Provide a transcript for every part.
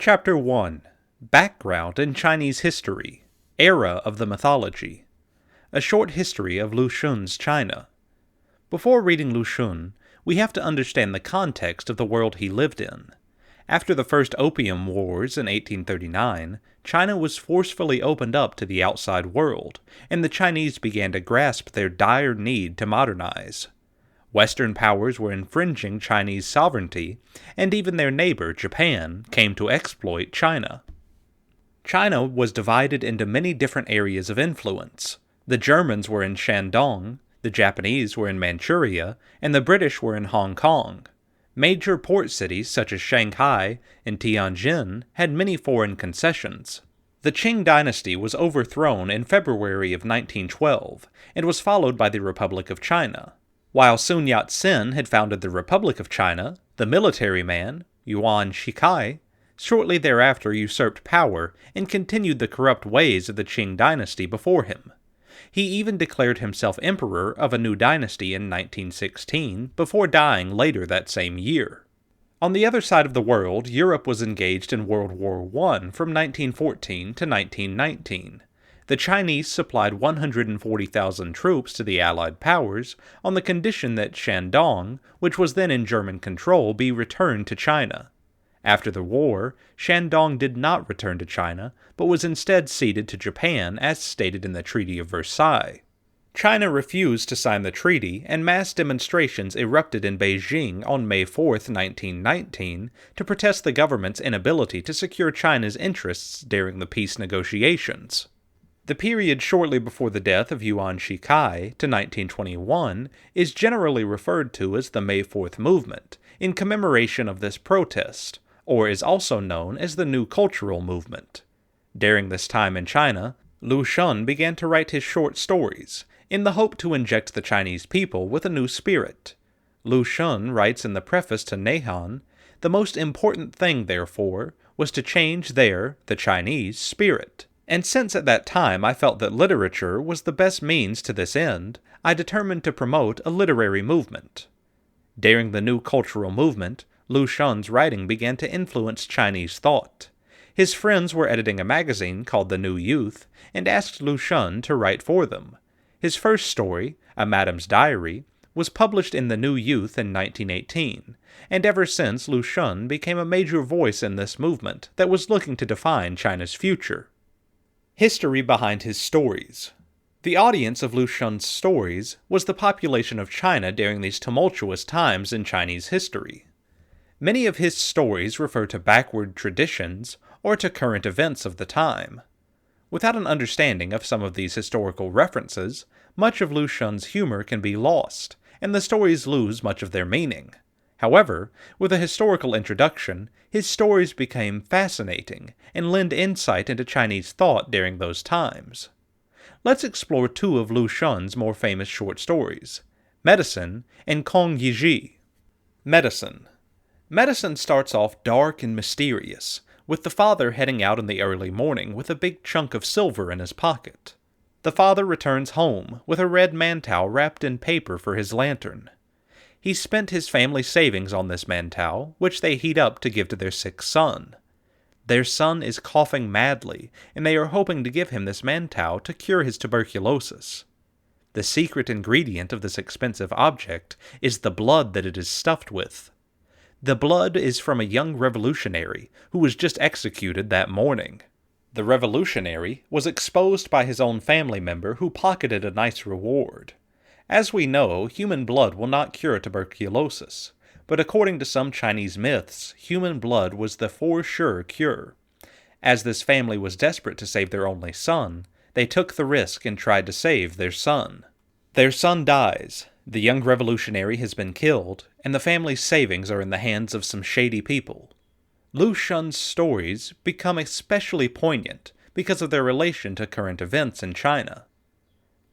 Chapter 1. Background in Chinese History. Era of the Mythology. A short history of Lu Xun's China. Before reading Lu Xun, we have to understand the context of the world he lived in. After the First Opium Wars in 1839, China was forcefully opened up to the outside world, and the Chinese began to grasp their dire need to modernize. Western powers were infringing Chinese sovereignty, and even their neighbor, Japan, came to exploit China. China was divided into many different areas of influence. The Germans were in Shandong, the Japanese were in Manchuria, and the British were in Hong Kong. Major port cities such as Shanghai and Tianjin had many foreign concessions. The Qing dynasty was overthrown in February of 1912 and was followed by the Republic of China. While Sun Yat-sen had founded the Republic of China, the military man, Yuan Shikai, shortly thereafter usurped power and continued the corrupt ways of the Qing dynasty before him. He even declared himself emperor of a new dynasty in 1916 before dying later that same year. On the other side of the world, Europe was engaged in World War I from 1914 to 1919. The Chinese supplied 140,000 troops to the Allied powers on the condition that Shandong, which was then in German control, be returned to China. After the war, Shandong did not return to China, but was instead ceded to Japan as stated in the Treaty of Versailles. China refused to sign the treaty, and mass demonstrations erupted in Beijing on May 4, 1919, to protest the government's inability to secure China's interests during the peace negotiations. The period shortly before the death of Yuan Shikai to 1921 is generally referred to as the May 4th Movement, in commemoration of this protest, or is also known as the New Cultural Movement. During this time in China, Lu Xun began to write his short stories, in the hope to inject the Chinese people with a new spirit. Lu Xun writes in the preface to Neihan, "The most important thing, therefore, was to change the Chinese, spirit. And since at that time I felt that literature was the best means to this end, I determined to promote a literary movement." During the New Cultural Movement, Lu Xun's writing began to influence Chinese thought. His friends were editing a magazine called The New Youth, and asked Lu Xun to write for them. His first story, A Madam's Diary, was published in The New Youth in 1918, and ever since Lu Xun became a major voice in this movement that was looking to define China's future. History behind his stories. The audience of Lu Xun's stories was the population of China during these tumultuous times in Chinese history. Many of his stories refer to backward traditions or to current events of the time. Without an understanding of some of these historical references, much of Lu Xun's humor can be lost, and the stories lose much of their meaning. However, with a historical introduction, his stories became fascinating and lend insight into Chinese thought during those times. Let's explore two of Lu Xun's more famous short stories, Medicine and Kong Yiji. Medicine. Medicine starts off dark and mysterious, with the father heading out in the early morning with a big chunk of silver in his pocket. The father returns home with a red mantou wrapped in paper for his lantern. He spent his family savings on this mantou, which they heat up to give to their sick son. Their son is coughing madly, and they are hoping to give him this mantou to cure his tuberculosis. The secret ingredient of this expensive object is the blood that it is stuffed with. The blood is from a young revolutionary who was just executed that morning. The revolutionary was exposed by his own family member who pocketed a nice reward. As we know, human blood will not cure tuberculosis, but according to some Chinese myths, human blood was the for sure cure. As this family was desperate to save their only son, they took the risk and tried to save their son. Their son dies, the young revolutionary has been killed, and the family's savings are in the hands of some shady people. Lu Xun's stories become especially poignant because of their relation to current events in China.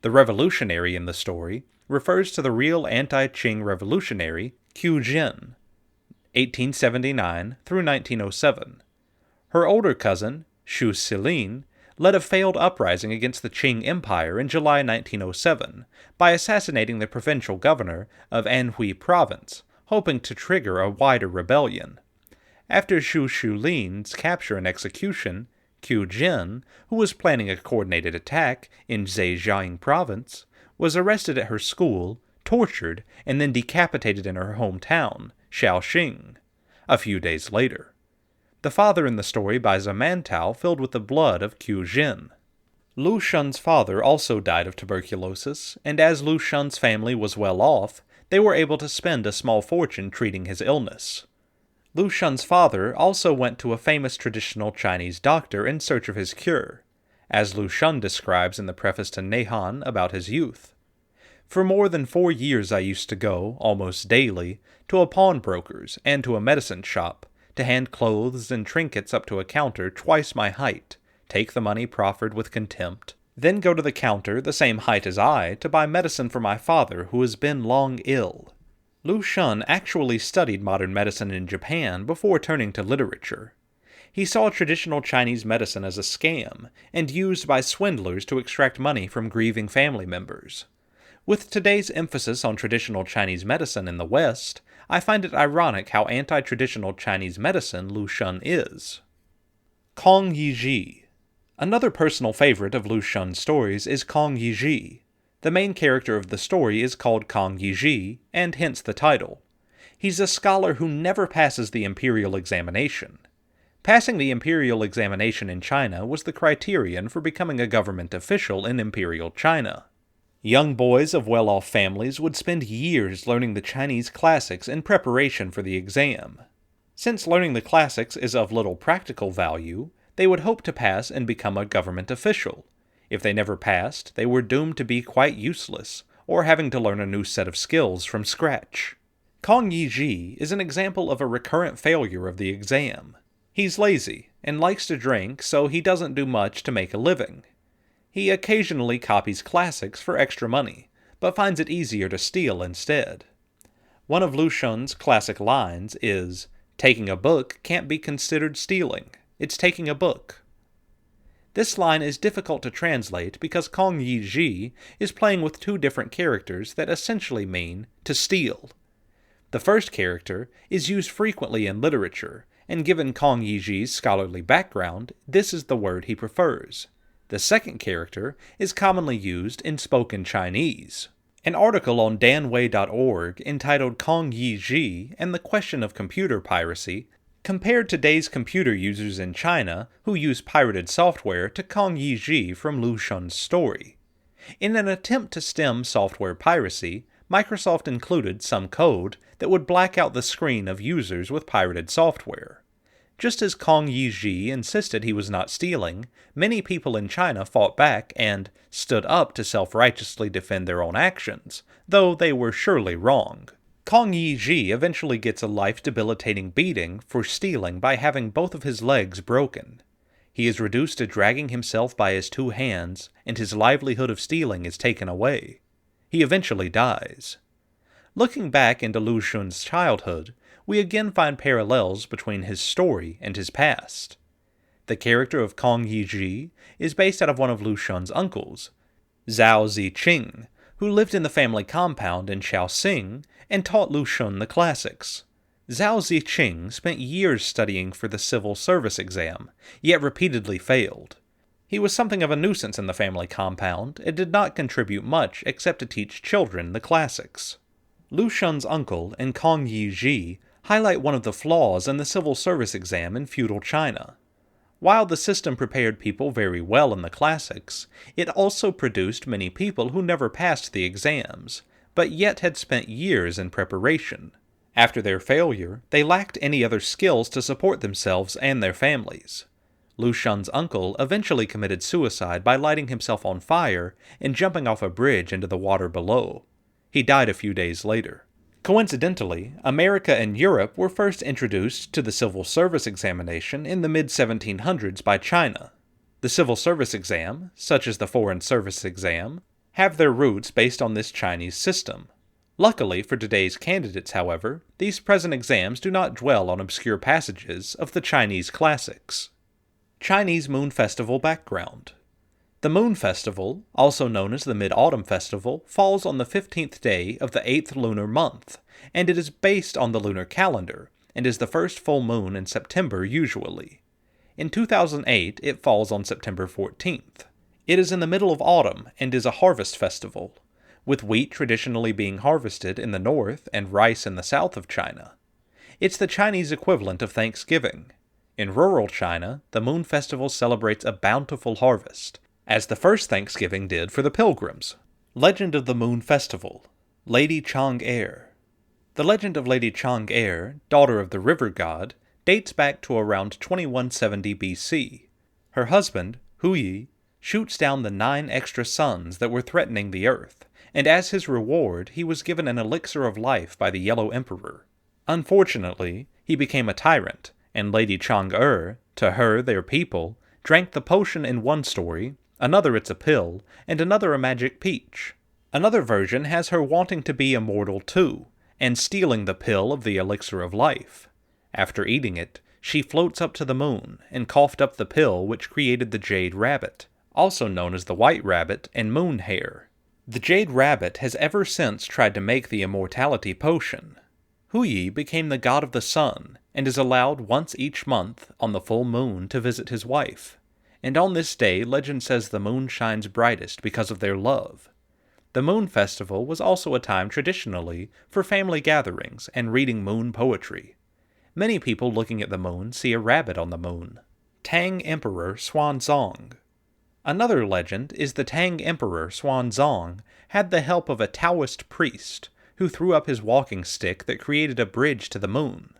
The revolutionary in the story refers to the real anti-Qing revolutionary Qiu Jin, 1879 through 1907. Her older cousin, Xu Silin, led a failed uprising against the Qing Empire in July 1907 by assassinating the provincial governor of Anhui Province, hoping to trigger a wider rebellion. After Xu Shulin's capture and execution, Qiu Jin, who was planning a coordinated attack in Zhejiang province, was arrested at her school, tortured, and then decapitated in her hometown, Shaoxing, a few days later. The father in the story buys a mantou filled with the blood of Qiu Jin. Lu Shun's father also died of tuberculosis, and as Lu Shun's family was well off, they were able to spend a small fortune treating his illness. Lu Shun's father also went to a famous traditional Chinese doctor in search of his cure, as Lu Shun describes in the preface to Neihan about his youth. For more than 4 years I used to go, almost daily, to a pawnbroker's and to a medicine shop, to hand clothes and trinkets up to a counter twice my height, take the money proffered with contempt, then go to the counter the same height as I to buy medicine for my father who has been long ill. Lu Shun actually studied modern medicine in Japan before turning to literature. He saw traditional Chinese medicine as a scam and used by swindlers to extract money from grieving family members. With today's emphasis on traditional Chinese medicine in the West, I find it ironic how anti-traditional Chinese medicine Lu Shun is. Kong Yizhi. Another personal favorite of Lu Shun's stories is Kong Yizhi. The main character of the story is called Kong Yizhi, and hence the title. He's a scholar who never passes the imperial examination. Passing the imperial examination in China was the criterion for becoming a government official in imperial China. Young boys of well-off families would spend years learning the Chinese classics in preparation for the exam. Since learning the classics is of little practical value, they would hope to pass and become a government official. If they never passed, they were doomed to be quite useless, or having to learn a new set of skills from scratch. Kong Yizhi is an example of a recurrent failure of the exam. He's lazy, and likes to drink, so he doesn't do much to make a living. He occasionally copies classics for extra money, but finds it easier to steal instead. One of Lu Shun's classic lines is, "Taking a book can't be considered stealing. It's taking a book." This line is difficult to translate because Kong Yizhi is playing with 2 different characters that essentially mean to steal. The first character is used frequently in literature, and given Kong Yizhi's scholarly background, this is the word he prefers. The second character is commonly used in spoken Chinese. An article on danwei.org entitled Kong Yizhi and the Question of Computer Piracy compared today's computer users in China who use pirated software to Kong Yizhi from Lu Shun's story. In an attempt to stem software piracy, Microsoft included some code that would black out the screen of users with pirated software. Just as Kong Yizhi insisted he was not stealing, many people in China fought back and stood up to self-righteously defend their own actions, though they were surely wrong. Kong Yizhi eventually gets a life-debilitating beating for stealing by having both of his legs broken. He is reduced to dragging himself by his 2 hands, and his livelihood of stealing is taken away. He eventually dies. Looking back into Lu Shun's childhood, we again find parallels between his story and his past. The character of Kong Yizhi is based out of one of Lu Shun's uncles, Zhao Ziqing, who lived in the family compound in Shaoxing and taught Lu Shun the classics. Zhao Ziqing spent years studying for the civil service exam, yet repeatedly failed. He was something of a nuisance in the family compound and did not contribute much except to teach children the classics. Lu Shun's uncle and Kong Yizhi highlight one of the flaws in the civil service exam in feudal China. While the system prepared people very well in the classics, it also produced many people who never passed the exams, but yet had spent years in preparation. After their failure, they lacked any other skills to support themselves and their families. Lu Shun's uncle eventually committed suicide by lighting himself on fire and jumping off a bridge into the water below. He died a few days later. Coincidentally, America and Europe were first introduced to the civil service examination in the mid-1700s by China. The civil service exam, such as the foreign service exam, have their roots based on this Chinese system. Luckily for today's candidates, however, these present exams do not dwell on obscure passages of the Chinese classics. Chinese Moon Festival background. The Moon Festival, also known as the Mid-Autumn Festival, falls on the 15th day of the 8th lunar month, and it is based on the lunar calendar, and is the first full moon in September usually. In 2008, it falls on September 14th. It is in the middle of autumn and is a harvest festival, with wheat traditionally being harvested in the north and rice in the south of China. It's the Chinese equivalent of Thanksgiving. In rural China, the Moon Festival celebrates a bountiful harvest, as the first Thanksgiving did for the pilgrims. Legend of the Moon Festival. Lady Chang'er. The legend of Lady Chang'er, daughter of the river god, dates back to around 2170 BC. Her husband, Huyi, shoots down the 9 extra suns that were threatening the earth, and as his reward he was given an elixir of life by the Yellow Emperor. Unfortunately, he became a tyrant, and Lady Chang'er, to her their people, drank the potion in one story, another it's a pill, and another a magic peach. Another version has her wanting to be immortal too, and stealing the pill of the elixir of life. After eating it, she floats up to the moon and coughed up the pill which created the jade rabbit, also known as the white rabbit and moon hare. The jade rabbit has ever since tried to make the immortality potion. Huyi became the god of the sun, and is allowed once each month on the full moon to visit his wife. And on this day legend says the moon shines brightest because of their love. The Moon Festival was also a time traditionally for family gatherings and reading moon poetry. Many people looking at the moon see a rabbit on the moon. Tang Emperor Xuanzong. Another legend is the Tang Emperor Xuanzong had the help of a Taoist priest who threw up his walking stick that created a bridge to the moon.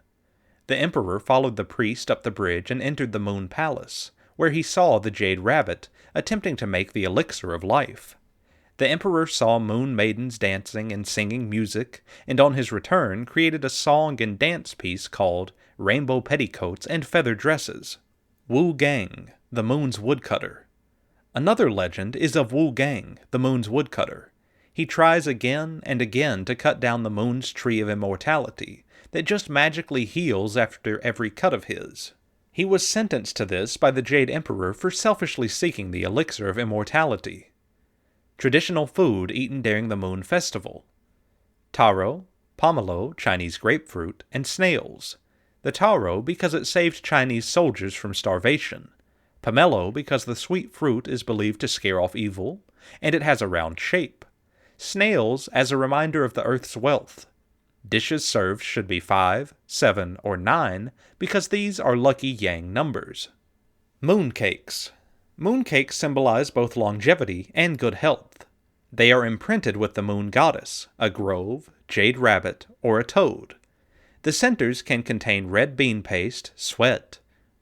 The emperor followed the priest up the bridge and entered the Moon Palace, where he saw the jade rabbit attempting to make the elixir of life. The emperor saw moon maidens dancing and singing music, and on his return created a song and dance piece called Rainbow Petticoats and Feather Dresses. Wu Gang, the moon's woodcutter. Another legend is of Wu Gang, the moon's woodcutter. He tries again and again to cut down the moon's tree of immortality, that just magically heals after every cut of his. He was sentenced to this by the Jade Emperor for selfishly seeking the elixir of immortality. Traditional food eaten during the Moon Festival. Taro, pomelo, Chinese grapefruit, and snails. The taro because it saved Chinese soldiers from starvation. Pomelo because the sweet fruit is believed to scare off evil, and it has a round shape. Snails as a reminder of the earth's wealth. Dishes served should be 5, 7, or 9 because these are lucky yang numbers. Mooncakes. Mooncakes symbolize both longevity and good health. They are imprinted with the moon goddess, a grove, jade rabbit, or a toad. The centers can contain red bean paste, sweat,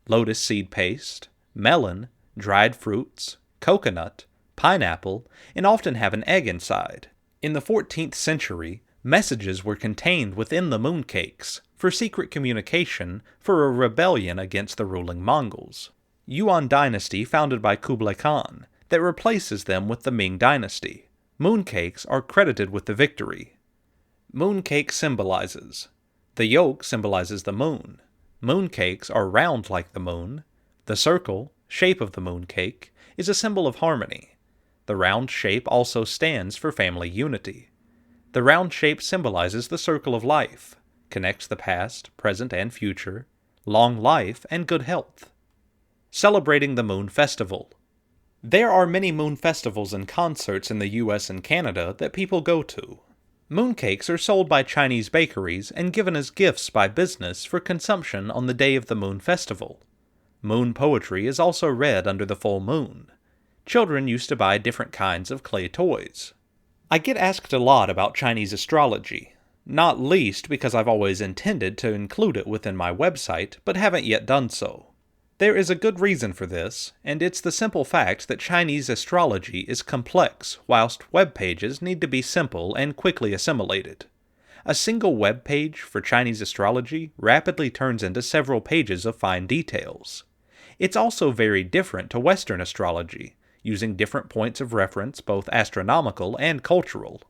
lotus seed paste, melon, dried fruits, coconut, pineapple, and often have an egg inside. In the 14th century, messages were contained within the mooncakes for secret communication for a rebellion against the ruling Mongols. Yuan dynasty founded by Kublai Khan that replaces them with the Ming dynasty. Mooncakes are credited with the victory. Mooncake symbolizes. The yolk symbolizes the moon. Mooncakes are round like the moon. The circle, shape of the mooncake, is a symbol of harmony. The round shape also stands for family unity. The round shape symbolizes the circle of life, connects the past, present, and future, long life, and good health. Celebrating the Moon Festival. There are many moon festivals and concerts in the US and Canada that people go to. Mooncakes are sold by Chinese bakeries and given as gifts by business for consumption on the day of the Moon Festival. Moon poetry is also read under the full moon. Children used to buy different kinds of clay toys. I get asked a lot about Chinese astrology, not least because I've always intended to include it within my website, but haven't yet done so. There is a good reason for this, and it's the simple fact that Chinese astrology is complex, whilst web pages need to be simple and quickly assimilated. A single web page for Chinese astrology rapidly turns into several pages of fine details. It's also very different to Western astrology, using different points of reference, both astronomical and cultural.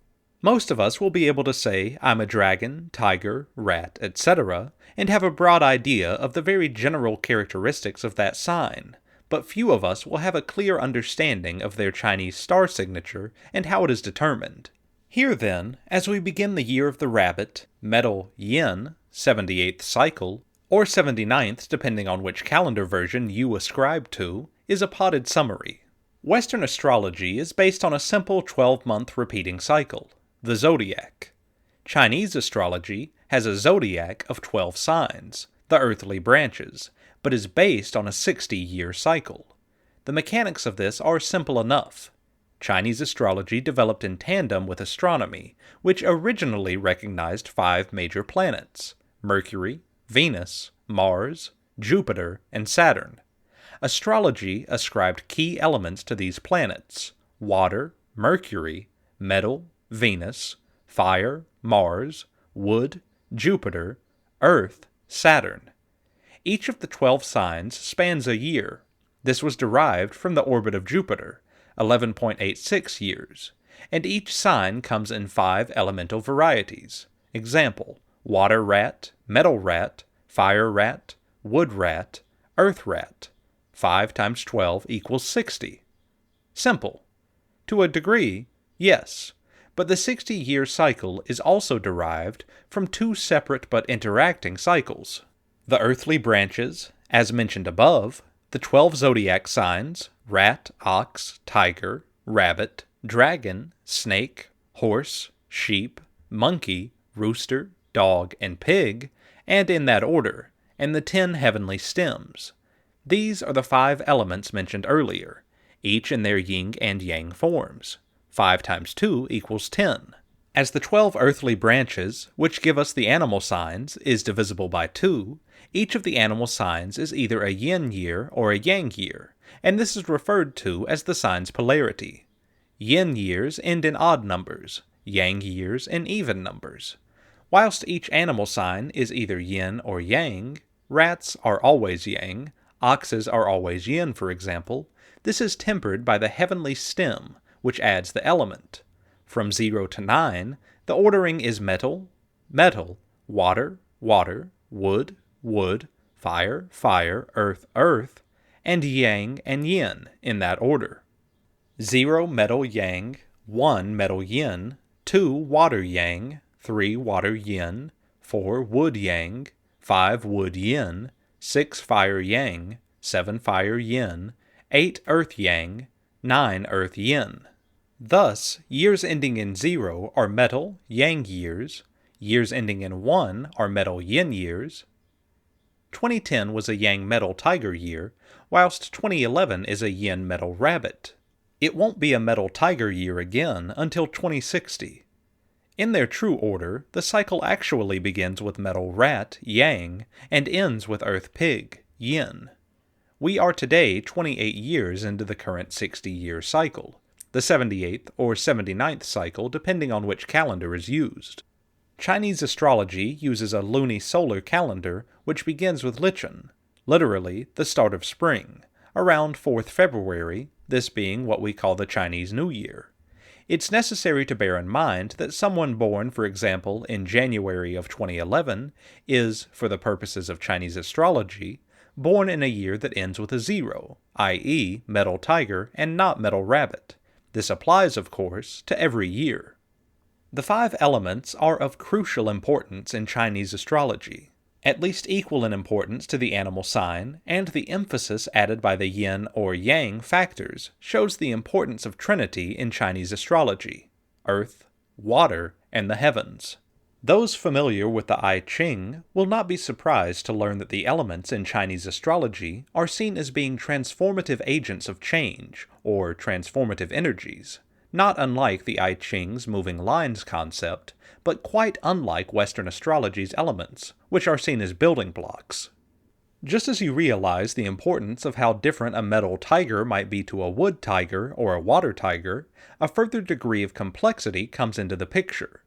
Most of us will be able to say, I'm a dragon, tiger, rat, etc., and have a broad idea of the very general characteristics of that sign, but few of us will have a clear understanding of their Chinese star signature and how it is determined. Here then, as we begin the year of the rabbit, metal yin, 78th cycle, or 79th depending on which calendar version you ascribe to, is a potted summary. Western astrology is based on a simple 12-month repeating cycle, the zodiac. Chinese astrology has a zodiac of 12 signs, the earthly branches, but is based on a 60-year cycle. The mechanics of this are simple enough. Chinese astrology developed in tandem with astronomy, which originally recognized 5 major planets: Mercury, Venus, Mars, Jupiter, and Saturn. Astrology ascribed key elements to these planets: water, Mercury, metal, Venus, fire, Mars, wood, Jupiter, Earth, Saturn. Each of the 12 signs spans a year. This was derived from the orbit of Jupiter, 11.86 years, and each sign comes in 5 elemental varieties. Example: water rat, metal rat, fire rat, wood rat, earth rat. 5 times 12 equals 60. Simple. To a degree, yes, but the 60-year cycle is also derived from 2 separate but interacting cycles: the earthly branches, as mentioned above, the 12 zodiac signs, rat, ox, tiger, rabbit, dragon, snake, horse, sheep, monkey, rooster, dog, and pig, and in that order, and the 10 heavenly stems. These are the 5 elements mentioned earlier, each in their yin and yang forms. 5 times 2 equals 10. As the 12 earthly branches, which give us the animal signs, is divisible by 2, each of the animal signs is either a yin year or a yang year, and this is referred to as the sign's polarity. Yin years end in odd numbers, yang years in even numbers. Whilst each animal sign is either yin or yang, rats are always yang, oxes are always yin, for example, this is tempered by the heavenly stem, which adds the element. From 0 to 9, the ordering is metal, metal, water, water, wood, wood, fire, fire, earth, earth, and yang and yin in that order. 0 metal yang, 1 metal yin, 2 water yang, 3 water yin, 4 wood yang, 5 wood yin, 6 fire yang, 7 fire yin, 8 earth yang, 9 earth yin. Thus, years ending in 0 are metal, yang years, years ending in 1 are metal, yin years. 2010 was a yang metal tiger year, whilst 2011 is a yin metal rabbit. It won't be a metal tiger year again until 2060. In their true order, the cycle actually begins with metal rat, yang, and ends with earth pig, yin. We are today 28 years into the current 60-year cycle, the 78th or 79th cycle depending on which calendar is used. Chinese astrology uses a luni-solar calendar which begins with Lichun, literally the start of spring, around 4th February, this being what we call the Chinese New Year. It's necessary to bear in mind that someone born, for example, in January of 2011 is, for the purposes of Chinese astrology, born in a year that ends with a 0, i.e. metal tiger and not metal rabbit. This applies, of course, to every year. The 5 elements are of crucial importance in Chinese astrology, at least equal in importance to the animal sign, and the emphasis added by the yin or yang factors shows the importance of Trinity in Chinese astrology: earth, water, and the heavens. Those familiar with the I Ching will not be surprised to learn that the elements in Chinese astrology are seen as being transformative agents of change, or transformative energies, not unlike the I Ching's moving lines concept, but quite unlike Western astrology's elements, which are seen as building blocks. Just as you realize the importance of how different a metal tiger might be to a wood tiger or a water tiger, a further degree of complexity comes into the picture.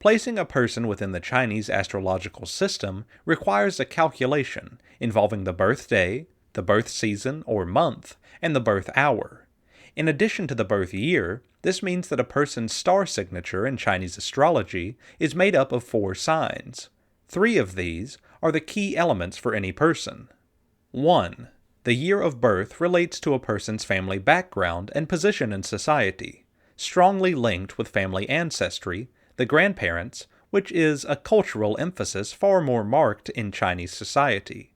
Placing a person within the Chinese astrological system requires a calculation involving the birth day, the birth season or month, and the birth hour. In addition to the birth year, this means that a person's star signature in Chinese astrology is made up of 4 signs. 3 of these are the key elements for any person. 1. The year of birth relates to a person's family background and position in society, strongly linked with family ancestry, the grandparents, which is a cultural emphasis far more marked in Chinese society.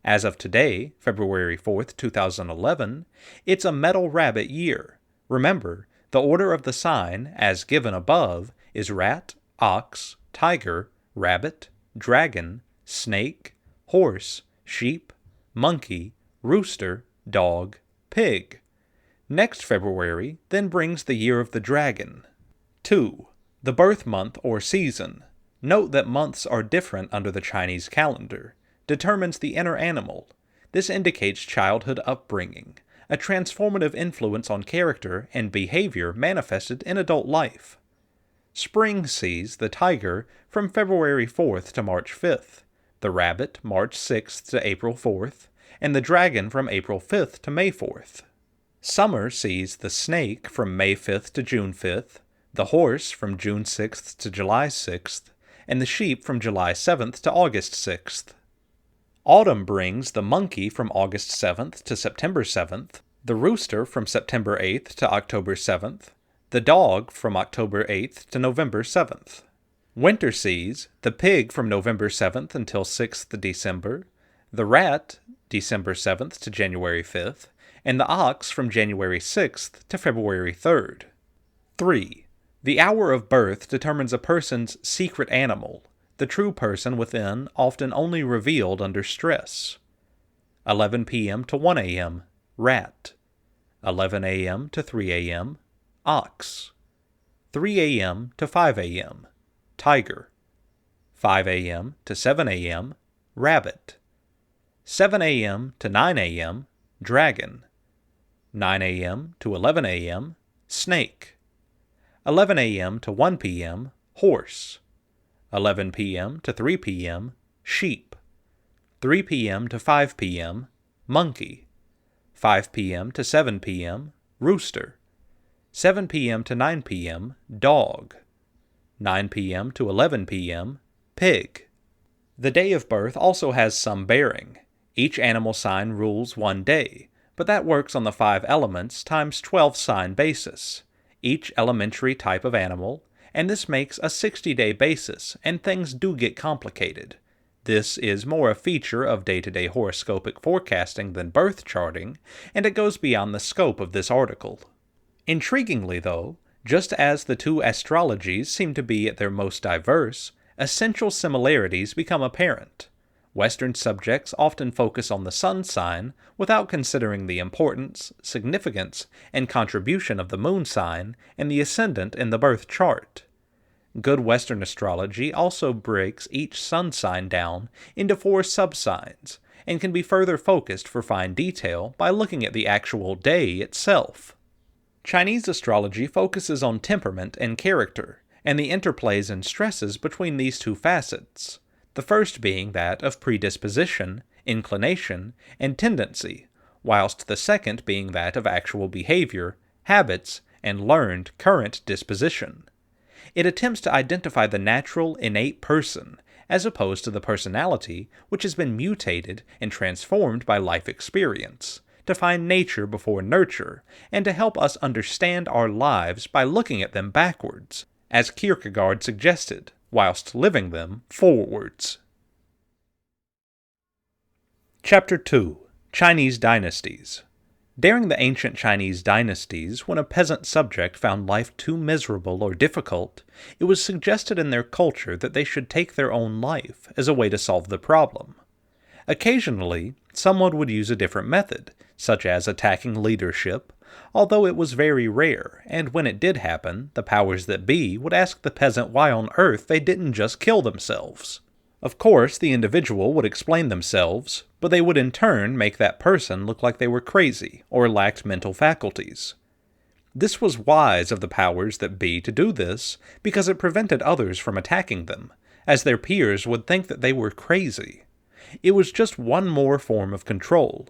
As of today, February 4th, 2011, it's a metal rabbit year. Remember, the order of the sign, as given above, is rat, ox, tiger, rabbit, dragon, snake, horse, sheep, monkey, rooster, dog, pig. Next February then brings the year of the dragon. 2. The birth month or season. Note that months are different under the Chinese calendar. Determines the inner animal. This indicates childhood upbringing, a transformative influence on character and behavior manifested in adult life. Spring sees the tiger from February 4th to March 5th, the rabbit March 6th to April 4th, and the dragon from April 5th to May 4th. Summer sees the snake from May 5th to June 5th, the horse from June 6th to July 6th, and the sheep from July 7th to August 6th. Autumn brings the monkey from August 7th to September 7th, the rooster from September 8th to October 7th, the dog from October 8th to November 7th. Winter sees the pig from November 7th until 6th December, the rat December 7th to January 5th, and the ox from January 6th to February 3rd. 3. The hour of birth determines a person's secret animal, the true person within often only revealed under stress. 11 p.m. to 1 a.m., rat. 11 a.m. to 3 a.m., ox. 3 a.m. to 5 a.m., tiger. 5 a.m. to 7 a.m., rabbit. 7 a.m. to 9 a.m., dragon. 9 a.m. to 11 a.m., snake. 11 a.m. to 1 p.m., horse. 11 p.m. to 3 p.m., sheep. 3 p.m. to 5 p.m., monkey. 5 p.m. to 7 p.m., rooster. 7 p.m. to 9 p.m., dog. 9 p.m. to 11 p.m., pig. The day of birth also has some bearing. Each animal sign rules one day, but that works on the 5 elements times 12 sign basis, each elementary type of animal, and this makes a 60-day basis, and things do get complicated. This is more a feature of day-to-day horoscopic forecasting than birth charting, and it goes beyond the scope of this article. Intriguingly, though, just as the two astrologies seem to be at their most diverse, essential similarities become apparent. Western subjects often focus on the sun sign without considering the importance, significance, and contribution of the moon sign and the ascendant in the birth chart. Good Western astrology also breaks each sun sign down into 4 subsigns and can be further focused for fine detail by looking at the actual day itself. Chinese astrology focuses on temperament and character, and the interplays and stresses between these two facets. The first being that of predisposition, inclination, and tendency, whilst the second being that of actual behavior, habits, and learned current disposition. It attempts to identify the natural, innate person, as opposed to the personality which has been mutated and transformed by life experience, to find nature before nurture, and to help us understand our lives by looking at them backwards, as Kierkegaard suggested, whilst living them forwards. Chapter 2. Chinese Dynasties. During the ancient Chinese dynasties, when a peasant subject found life too miserable or difficult, it was suggested in their culture that they should take their own life as a way to solve the problem. Occasionally, someone would use a different method, such as attacking leadership, although it was very rare, and when it did happen, the powers that be would ask the peasant why on earth they didn't just kill themselves. Of course, the individual would explain themselves, but they would in turn make that person look like they were crazy or lacked mental faculties. This was wise of the powers that be to do this because it prevented others from attacking them, as their peers would think that they were crazy. It was just one more form of control.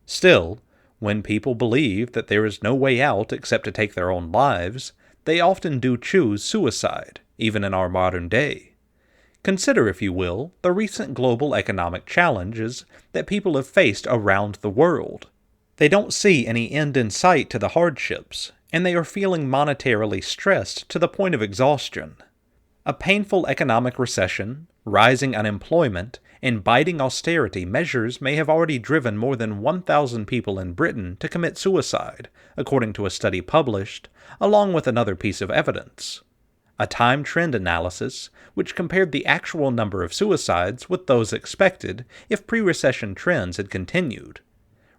Still, when people believe that there is no way out except to take their own lives, they often do choose suicide, even in our modern day. Consider, if you will, the recent global economic challenges that people have faced around the world. They don't see any end in sight to the hardships, and they are feeling monetarily stressed to the point of exhaustion. A painful economic recession, rising unemployment, and biting austerity measures may have already driven more than 1,000 people in Britain to commit suicide, according to a study published, along with another piece of evidence. A time trend analysis, which compared the actual number of suicides with those expected if pre-recession trends had continued,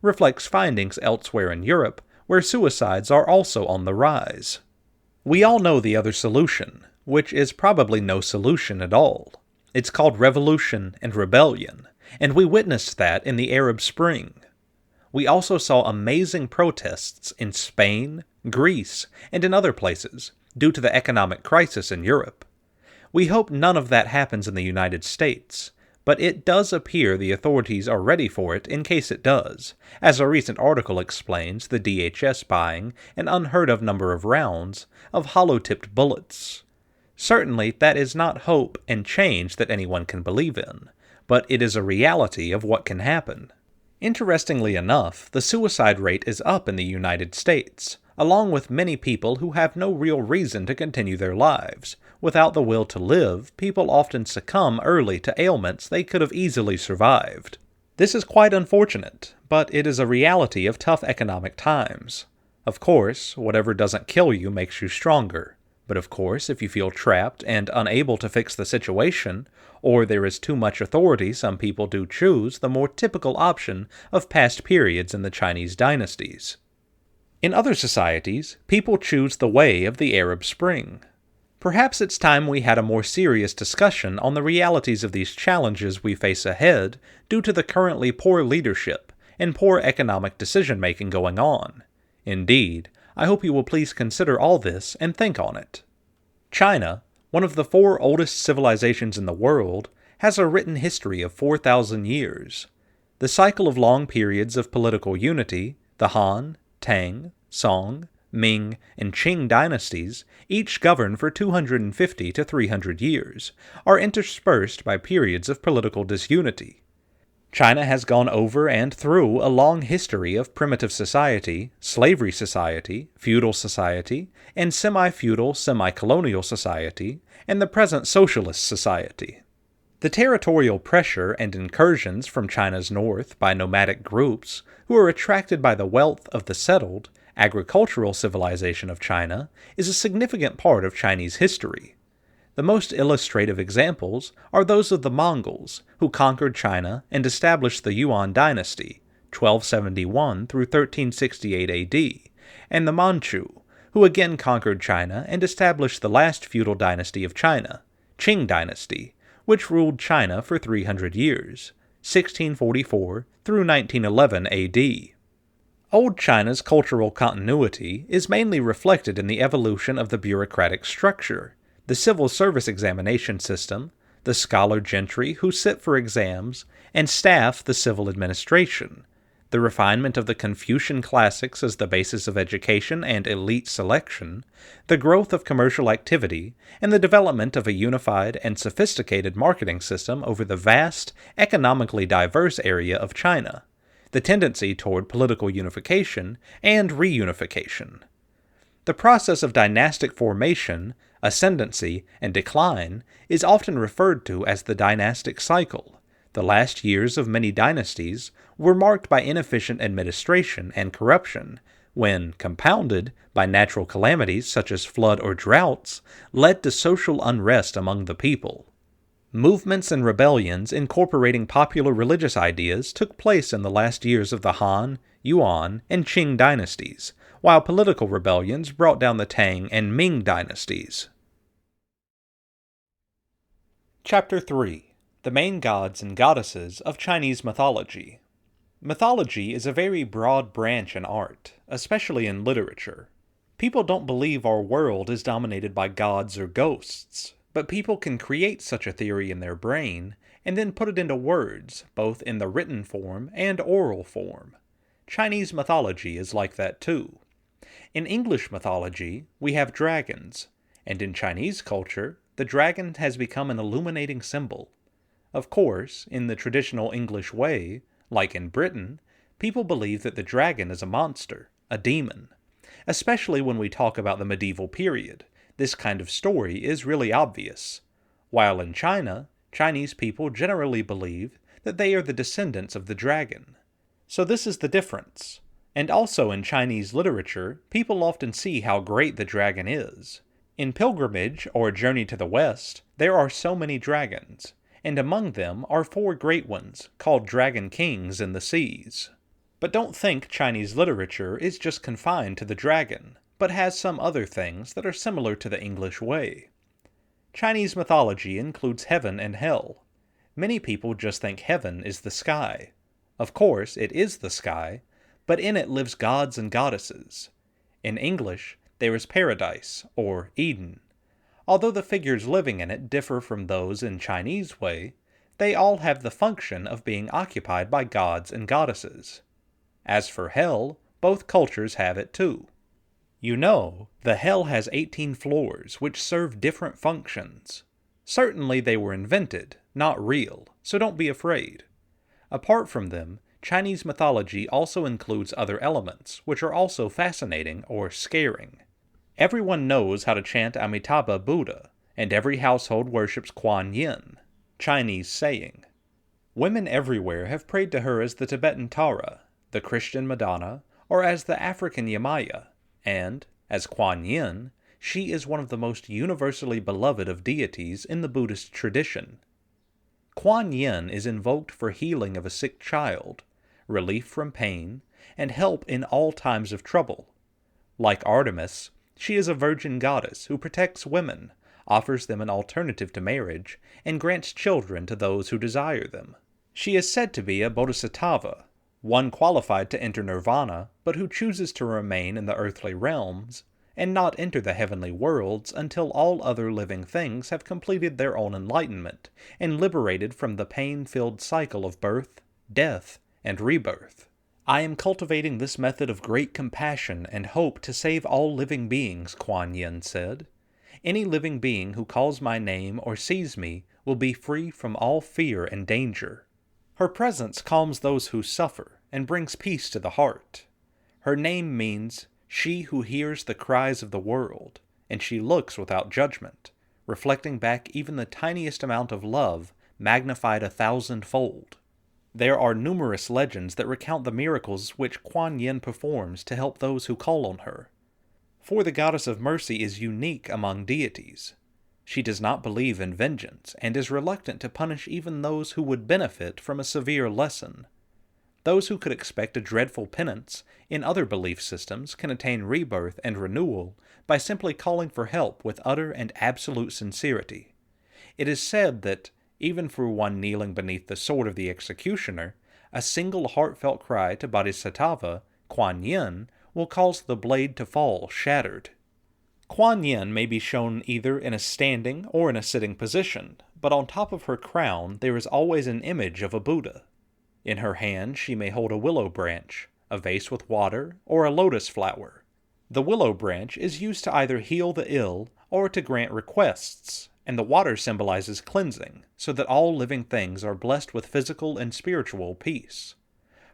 reflects findings elsewhere in Europe where suicides are also on the rise. We all know the other solution, which is probably no solution at all. It's called revolution and rebellion, and we witnessed that in the Arab Spring. We also saw amazing protests in Spain, Greece, and in other places due to the economic crisis in Europe. We hope none of that happens in the United States, but it does appear the authorities are ready for it in case it does, as a recent article explains the DHS buying an unheard-of number of rounds of hollow-tipped bullets. Certainly, that is not hope and change that anyone can believe in, but it is a reality of what can happen. Interestingly enough, the suicide rate is up in the United States, along with many people who have no real reason to continue their lives. Without the will to live, people often succumb early to ailments they could have easily survived. This is quite unfortunate, but it is a reality of tough economic times. Of course, whatever doesn't kill you makes you stronger. But of course, if you feel trapped and unable to fix the situation, or there is too much authority, some people do choose the more typical option of past periods in the Chinese dynasties. In other societies, people choose the way of the Arab Spring. Perhaps it's time we had a more serious discussion on the realities of these challenges we face ahead due to the currently poor leadership and poor economic decision-making going on. Indeed, I hope you will please consider all this and think on it. China, one of the 4 oldest civilizations in the world, has a written history of 4,000 years. The cycle of long periods of political unity, the Han, Tang, Song, Ming, and Qing dynasties, each governed for 250 to 300 years, are interspersed by periods of political disunity. China has gone over and through a long history of primitive society, slavery society, feudal society, and semi-feudal, semi-colonial society, and the present socialist society. The territorial pressure and incursions from China's north by nomadic groups who are attracted by the wealth of the settled, agricultural civilization of China is a significant part of Chinese history. The most illustrative examples are those of the Mongols, who conquered China and established the Yuan dynasty, 1271 through 1368 AD, and the Manchu, who again conquered China and established the last feudal dynasty of China, Qing dynasty, which ruled China for 300 years, 1644 through 1911 AD. Old China's cultural continuity is mainly reflected in the evolution of the bureaucratic structure, the civil service examination system, the scholar gentry who sit for exams and staff the civil administration, the refinement of the Confucian classics as the basis of education and elite selection, the growth of commercial activity, and the development of a unified and sophisticated marketing system over the vast, economically diverse area of China, the tendency toward political unification and reunification. The process of dynastic formation, ascendancy, and decline is often referred to as the dynastic cycle. The last years of many dynasties were marked by inefficient administration and corruption, when, compounded by natural calamities such as flood or droughts, led to social unrest among the people. Movements and rebellions incorporating popular religious ideas took place in the last years of the Han, Yuan, and Qing dynasties, while political rebellions brought down the Tang and Ming dynasties. Chapter 3. The Main Gods and Goddesses of Chinese Mythology. Mythology is a very broad branch in art, especially in literature. People don't believe our world is dominated by gods or ghosts, but people can create such a theory in their brain and then put it into words, both in the written form and oral form. Chinese mythology is like that too. In English mythology, we have dragons, and in Chinese culture, the dragon has become an illuminating symbol. Of course, in the traditional English way, like in Britain, people believe that the dragon is a monster, a demon. Especially when we talk about the medieval period, This kind of story is really obvious. While in China, Chinese people generally believe that they are the descendants of the dragon. So this is the difference. And also in Chinese literature, people often see how great the dragon is. In Pilgrimage or Journey to the West, there are so many dragons, and among them are 4 great ones, called dragon kings in the seas. But don't think Chinese literature is just confined to the dragon, but has some other things that are similar to the English way. Chinese mythology includes heaven and hell. Many people just think heaven is the sky. Of course, it is the sky, but in it lives gods and goddesses. In English, there is paradise, or Eden. Although the figures living in it differ from those in Chinese way, they all have the function of being occupied by gods and goddesses. As for hell, both cultures have it too. You know, the hell has 18 floors which serve different functions. Certainly they were invented, not real, so don't be afraid. Apart from them, Chinese mythology also includes other elements, which are also fascinating or scaring. Everyone knows how to chant Amitabha Buddha, and every household worships Kuan Yin, Chinese saying. Women everywhere have prayed to her as the Tibetan Tara, the Christian Madonna, or as the African Yamaya, and, as Kuan Yin, she is one of the most universally beloved of deities in the Buddhist tradition. Kuan Yin is invoked for healing of a sick child, relief from pain, and help in all times of trouble. Like Artemis, she is a virgin goddess who protects women, offers them an alternative to marriage, and grants children to those who desire them. She is said to be a bodhisattva, one qualified to enter nirvana, but who chooses to remain in the earthly realms, and not enter the heavenly worlds until all other living things have completed their own enlightenment, and liberated from the pain-filled cycle of birth, death, and rebirth. I am cultivating this method of great compassion and hope to save all living beings, Kuan Yin said. Any living being who calls my name or sees me will be free from all fear and danger. Her presence calms those who suffer and brings peace to the heart. Her name means she who hears the cries of the world, and she looks without judgment, reflecting back even the tiniest amount of love magnified 1,000-fold. There are numerous legends that recount the miracles which Kuan Yin performs to help those who call on her. For the goddess of mercy is unique among deities. She does not believe in vengeance and is reluctant to punish even those who would benefit from a severe lesson. Those who could expect a dreadful penance in other belief systems can attain rebirth and renewal by simply calling for help with utter and absolute sincerity. It is said that, even for one kneeling beneath the sword of the executioner, a single heartfelt cry to Bodhisattva, Kuan Yin, will cause the blade to fall shattered. Kuan Yin may be shown either in a standing or in a sitting position, but on top of her crown there is always an image of a Buddha. In her hand she may hold a willow branch, a vase with water, or a lotus flower. The willow branch is used to either heal the ill or to grant requests, and the water symbolizes cleansing, so that all living things are blessed with physical and spiritual peace.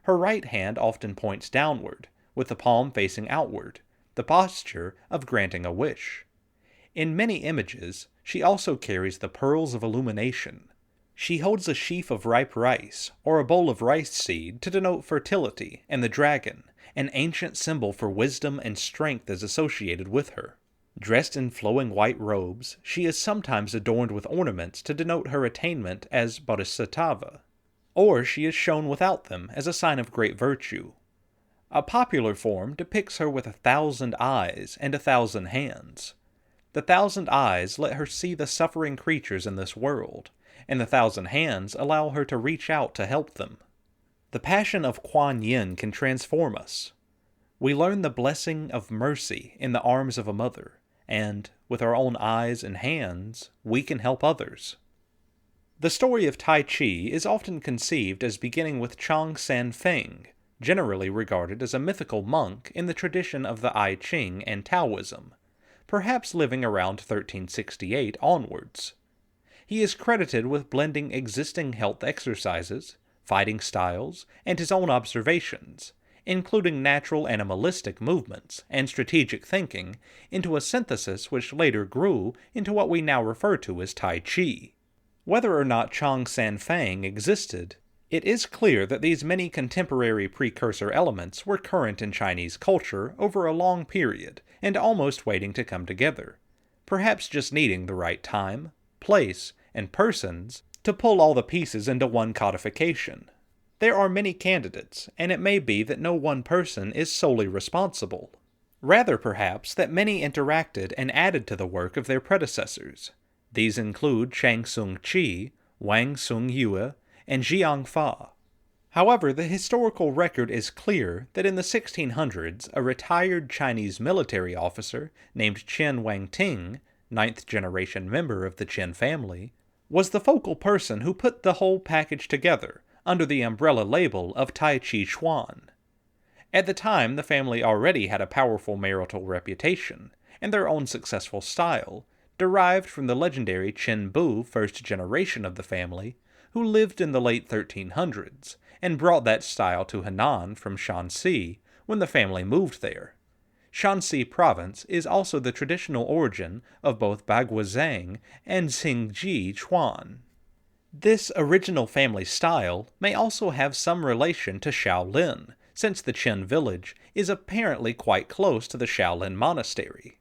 Her right hand often points downward, with the palm facing outward, the posture of granting a wish. In many images, she also carries the pearls of illumination. She holds a sheaf of ripe rice, or a bowl of rice seed to denote fertility, and the dragon, an ancient symbol for wisdom and strength, is associated with her. Dressed in flowing white robes, she is sometimes adorned with ornaments to denote her attainment as Bodhisattva, or she is shown without them as a sign of great virtue. A popular form depicts her with 1,000 eyes and 1,000 hands. The 1,000 eyes let her see the suffering creatures in this world, and the 1,000 hands allow her to reach out to help them. The passion of Kuan Yin can transform us. We learn the blessing of mercy in the arms of a mother, and, with our own eyes and hands, we can help others. The story of Tai Chi is often conceived as beginning with Chang San Feng, generally regarded as a mythical monk in the tradition of the I Ching and Taoism, perhaps living around 1368 onwards. He is credited with blending existing health exercises, fighting styles, and his own observations, including natural animalistic movements and strategic thinking, into a synthesis which later grew into what we now refer to as Tai Chi. Whether or not Chong San Fang existed, it is clear that these many contemporary precursor elements were current in Chinese culture over a long period and almost waiting to come together, perhaps just needing the right time, place, and persons to pull all the pieces into one codification. There are many candidates, and it may be that no one person is solely responsible. Rather, perhaps, that many interacted and added to the work of their predecessors. These include Chang Sung Chi, Wang Sung Yue, and Jiang Fa. However, the historical record is clear that in the 1600s, a retired Chinese military officer named Chen Wangting, ninth-generation member of the Qin family, was the focal person who put the whole package together under the umbrella label of Tai Chi Chuan. At the time, the family already had a powerful marital reputation, and their own successful style, derived from the legendary Chen Bu first generation of the family, who lived in the late 1300s, and brought that style to Henan from Shanxi when the family moved there. Shanxi province is also the traditional origin of both Baguazhang and Xingji Chuan. This original family style may also have some relation to Shaolin, since the Qin village is apparently quite close to the Shaolin monastery.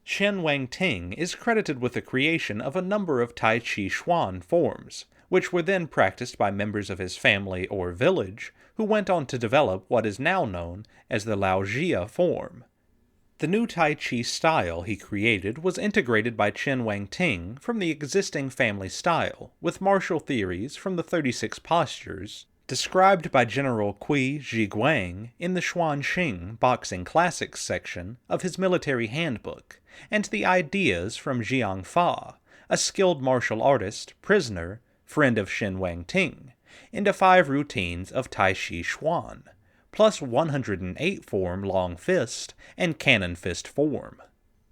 Chen Wangting is credited with the creation of a number of Tai Chi Chuan forms, which were then practiced by members of his family or village, who went on to develop what is now known as the Laojia form. The new Tai Chi style he created was integrated by Chen Wangting from the existing family style, with martial theories from the 36 postures described by General Qi Zhiguang in the Xuanxing Boxing Classics section of his military handbook, and the ideas from Jiang Fa, a skilled martial artist, prisoner, friend of Chen Wangting, into 5 routines of Tai Chi Chuan, plus 108 form long fist and cannon fist form.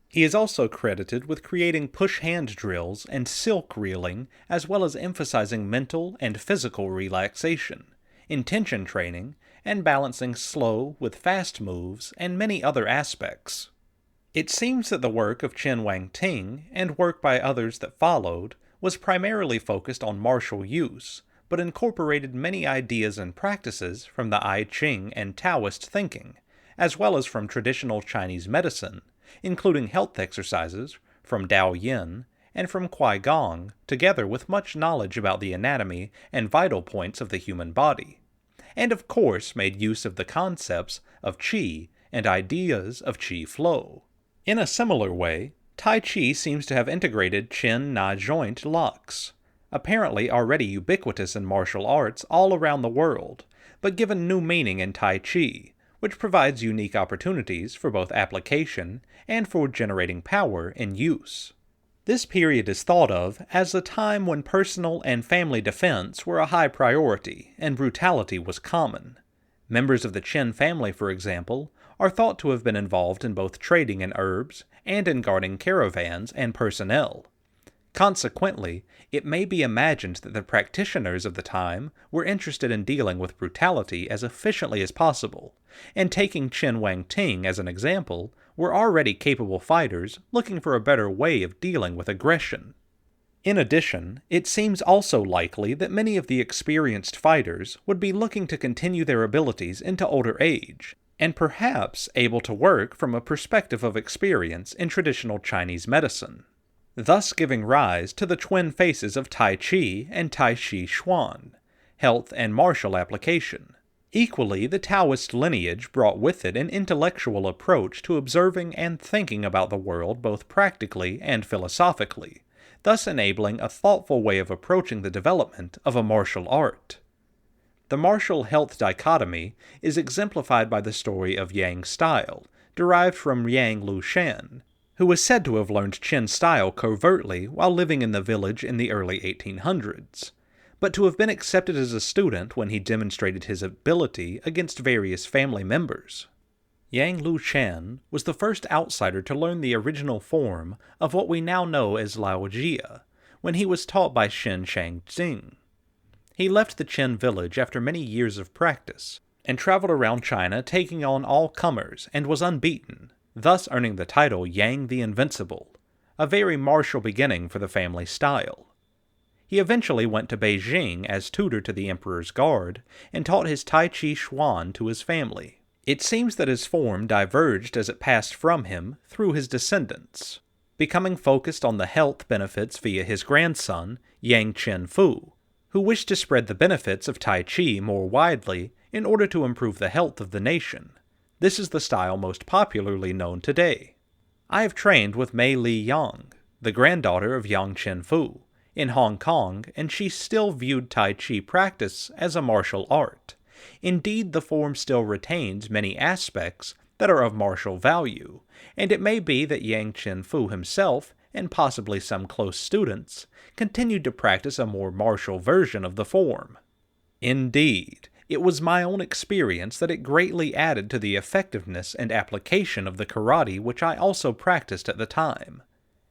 He is also credited with creating push hand drills and silk reeling, as well as emphasizing mental and physical relaxation, intention training, and balancing slow with fast moves and many other aspects. It seems that the work of Chen Wangting, and work by others that followed, was primarily focused on martial use, but incorporated many ideas and practices from the I Ching and Taoist thinking, as well as from traditional Chinese medicine, including health exercises from Dao Yin and from Qui Gong, together with much knowledge about the anatomy and vital points of the human body, and of course made use of the concepts of Qi and ideas of Qi flow. In a similar way, Tai Chi seems to have integrated Qin Na joint locks, apparently already ubiquitous in martial arts all around the world, but given new meaning in Tai Chi, which provides unique opportunities for both application and for generating power in use. This period is thought of as the time when personal and family defense were a high priority and brutality was common. Members of the Qin family, for example, are thought to have been involved in both trading in herbs and in guarding caravans and personnel. Consequently, it may be imagined that the practitioners of the time were interested in dealing with brutality as efficiently as possible, and taking Chen Wangting as an example, were already capable fighters looking for a better way of dealing with aggression. In addition, it seems also likely that many of the experienced fighters would be looking to continue their abilities into older age, and perhaps able to work from a perspective of experience in traditional Chinese medicine, thus giving rise to the twin faces of Tai Chi and Tai Chi Chuan, health and martial application. Equally, the Taoist lineage brought with it an intellectual approach to observing and thinking about the world both practically and philosophically, thus enabling a thoughtful way of approaching the development of a martial art. The martial health dichotomy is exemplified by the story of Yang style, derived from Yang Lushan, who was said to have learned Qin style covertly while living in the village in the early 1800s, but to have been accepted as a student when he demonstrated his ability against various family members. Yang Lushan was the first outsider to learn the original form of what we now know as Laojia, when he was taught by Shen Shangxing. He left the Qin village after many years of practice, and traveled around China taking on all comers and was unbeaten, thus earning the title Yang the Invincible, a very martial beginning for the family style. He eventually went to Beijing as tutor to the emperor's guard and taught his Tai Chi Chuan to his family. It seems that his form diverged as it passed from him through his descendants, becoming focused on the health benefits via his grandson, Yang Chen Fu, who wished to spread the benefits of Tai Chi more widely in order to improve the health of the nation. This is the style most popularly known today. I have trained with Mei Li Yang, the granddaughter of Yang Chen Fu, in Hong Kong, and she still viewed Tai Chi practice as a martial art. Indeed, the form still retains many aspects that are of martial value, and it may be that Yang Chen Fu himself, and possibly some close students, continued to practice a more martial version of the form. Indeed, it was my own experience that it greatly added to the effectiveness and application of the karate which I also practiced at the time.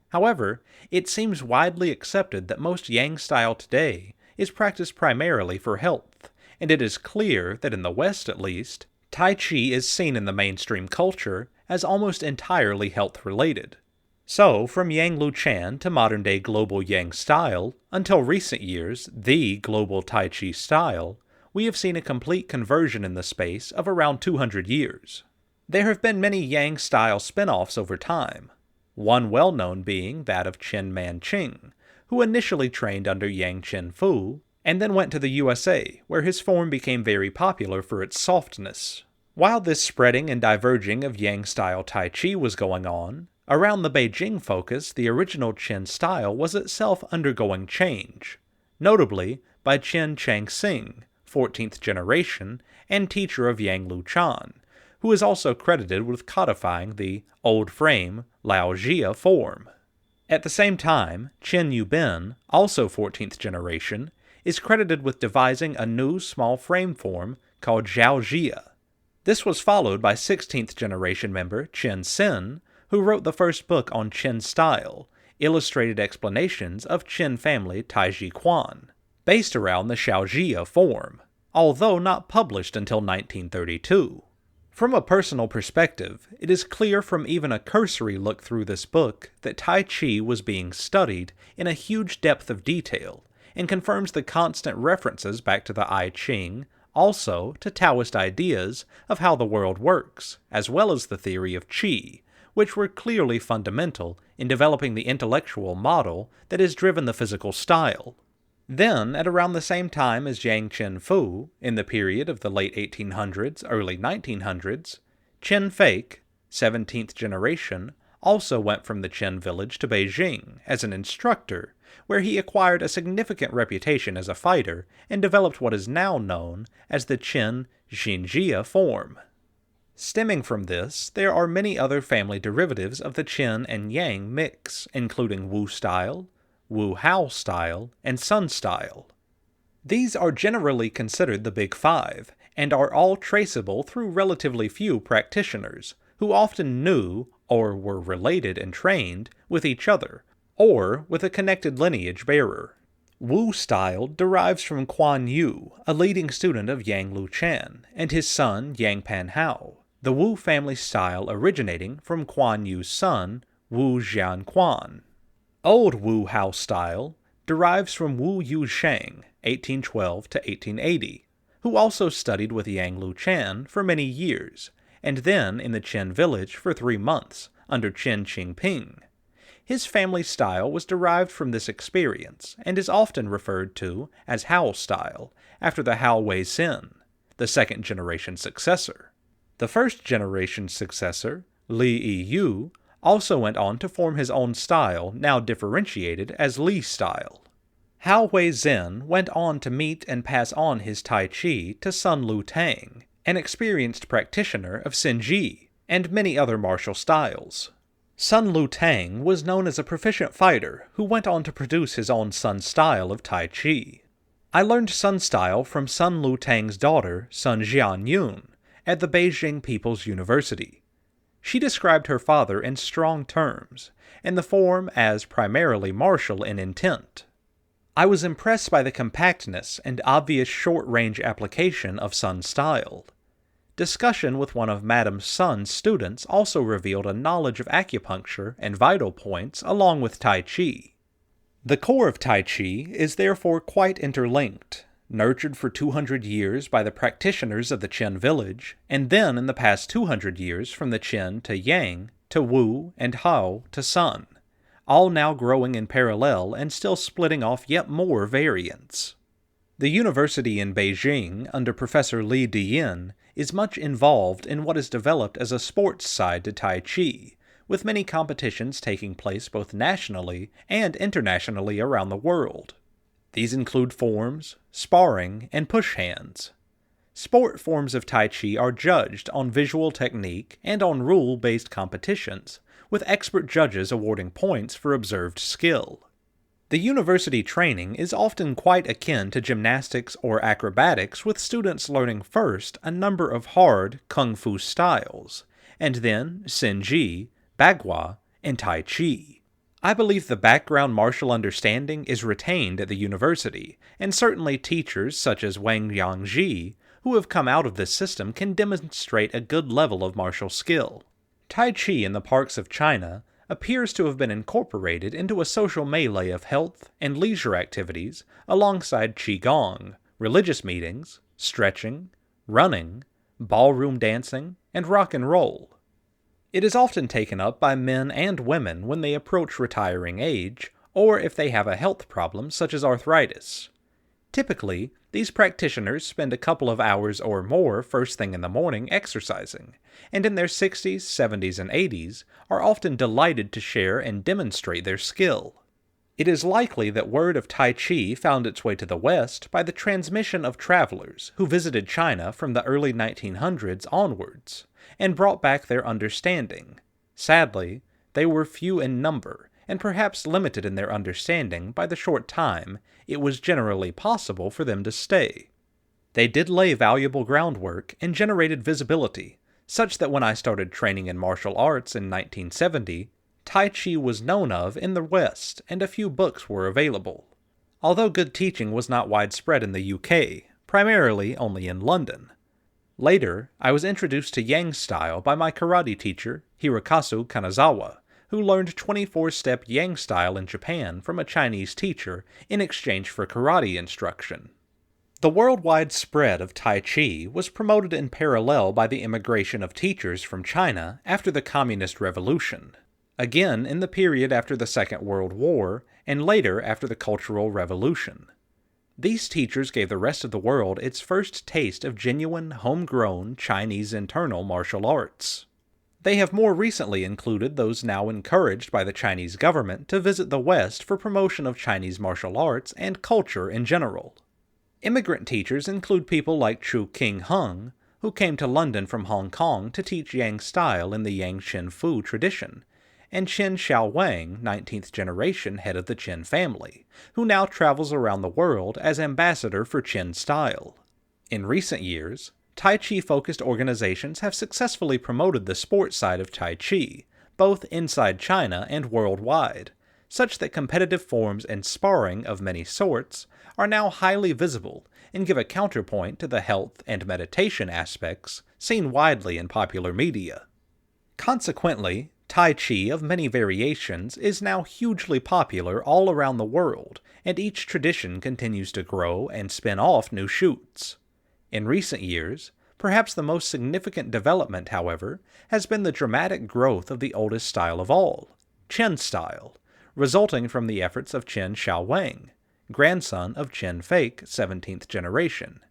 However, it seems widely accepted that most Yang style today is practiced primarily for health, and it is clear that in the West at least, Tai Chi is seen in the mainstream culture as almost entirely health-related. So, from Yang Luchan to modern-day global Yang style, until recent years, the global Tai Chi style, we have seen a complete conversion in the space of around 200 years. There have been many Yang style spin-offs over time, one well-known being that of Chen Man-ching, who initially trained under Yang Chen Fu, and then went to the USA, where his form became very popular for its softness. While this spreading and diverging of Yang-style Tai Chi was going on, around the Beijing focus the original Chen style was itself undergoing change, notably by Chen Changxing, 14th generation, and teacher of Yang Luchan, who is also credited with codifying the old frame Lao Jia form. At the same time, Chen Yubin, also 14th generation, is credited with devising a new small frame form called Zhao Jia. This was followed by 16th generation member Chen Xin, who wrote the first book on Chen style, illustrated explanations of Chen family Taiji Quan, based around the Xiaojia form, although not published until 1932. From a personal perspective, it is clear from even a cursory look through this book that Tai Chi was being studied in a huge depth of detail, and confirms the constant references back to the I Ching, also to Taoist ideas of how the world works, as well as the theory of Qi, which were clearly fundamental in developing the intellectual model that has driven the physical style. Then, at around the same time as Yang Chen Fu, in the period of the late 1800s, early 1900s, Chen Fake, 17th generation, also went from the Chen village to Beijing as an instructor, where he acquired a significant reputation as a fighter and developed what is now known as the Chen Xinjia form. Stemming from this, there are many other family derivatives of the Chen and Yang mix, including Wu style, Wu Hao style, and Sun style. These are generally considered the Big Five, and are all traceable through relatively few practitioners, who often knew, or were related and trained, with each other, or with a connected lineage bearer. Wu style derives from Kuan Yu, a leading student of Yang Luchan, and his son Yang Pan Hao, the Wu family style originating from Kuan Yu's son, Wu Jianquan. Old Wu Hao style derives from Wu Yusheng, 1812 to 1880, who also studied with Yang Luchan for many years, and then in the Chen village for 3 months, under Chen Qingping. His family style was derived from this experience, and is often referred to as Hao style, after the Hao Wei Sin, the second-generation successor. The first-generation successor, Li Yiyu, also went on to form his own style, now differentiated as Li style. Hao Wei Zhen went on to meet and pass on his Tai Chi to Sun Lu Tang, an experienced practitioner of Xinji, and many other martial styles. Sun Lu Tang was known as a proficient fighter who went on to produce his own Sun style of Tai Chi. I learned Sun style from Sun Lu Tang's daughter, Sun Jian Yun, at the Beijing People's University. She described her father in strong terms, and the form as primarily martial in intent. I was impressed by the compactness and obvious short-range application of Sun style. Discussion with one of Madame Sun's students also revealed a knowledge of acupuncture and vital points along with Tai Chi. The core of Tai Chi is therefore quite interlinked, nurtured for 200 years by the practitioners of the Qin village, and then in the past 200 years from the Qin to Yang, to Wu, and Hao to Sun, all now growing in parallel and still splitting off yet more variants. The university in Beijing, under Professor Li Diyin, is much involved in what is developed as a sports side to Tai Chi, with many competitions taking place both nationally and internationally around the world. These include forms, sparring, and push hands. Sport forms of Tai Chi are judged on visual technique and on rule-based competitions, with expert judges awarding points for observed skill. The university training is often quite akin to gymnastics or acrobatics, with students learning first a number of hard kung fu styles, and then Senji, Bagua, and Tai Chi. I believe the background martial understanding is retained at the university, and certainly teachers such as Wang Yangji, who have come out of this system, can demonstrate a good level of martial skill. Tai Chi in the parks of China appears to have been incorporated into a social melee of health and leisure activities alongside Qigong, religious meetings, stretching, running, ballroom dancing, and rock and roll. It is often taken up by men and women when they approach retiring age, or if they have a health problem such as arthritis. Typically, these practitioners spend a couple of hours or more first thing in the morning exercising, and in their 60s, 70s, and 80s are often delighted to share and demonstrate their skill. It is likely that word of Tai Chi found its way to the West by the transmission of travelers who visited China from the early 1900s onwards, and brought back their understanding. Sadly, they were few in number, and perhaps limited in their understanding by the short time it was generally possible for them to stay. They did lay valuable groundwork and generated visibility, such that when I started training in martial arts in 1970, Tai Chi was known of in the West and a few books were available. Although good teaching was not widespread in the UK, primarily only in London. Later, I was introduced to Yang style by my karate teacher, Hirokazu Kanazawa, who learned 24-step Yang style in Japan from a Chinese teacher in exchange for karate instruction. The worldwide spread of Tai Chi was promoted in parallel by the immigration of teachers from China after the Communist Revolution, again in the period after the Second World War, and later after the Cultural Revolution. These teachers gave the rest of the world its first taste of genuine, homegrown Chinese internal martial arts. They have more recently included those now encouraged by the Chinese government to visit the West for promotion of Chinese martial arts and culture in general. Immigrant teachers include people like Chu King Hung, who came to London from Hong Kong to teach Yang style in the Yang Shen Fu tradition, and Qin Xiao Wang, 19th generation head of the Qin family, who now travels around the world as ambassador for Qin style. In recent years, Tai Chi-focused organizations have successfully promoted the sports side of Tai Chi, both inside China and worldwide, such that competitive forms and sparring of many sorts are now highly visible and give a counterpoint to the health and meditation aspects seen widely in popular media. Consequently, Tai Chi of many variations is now hugely popular all around the world, and each tradition continues to grow and spin off new shoots. In recent years, perhaps the most significant development, however, has been the dramatic growth of the oldest style of all, Qin style, resulting from the efforts of Qin Xiao Wang, grandson of Qin Fake, 17th generation,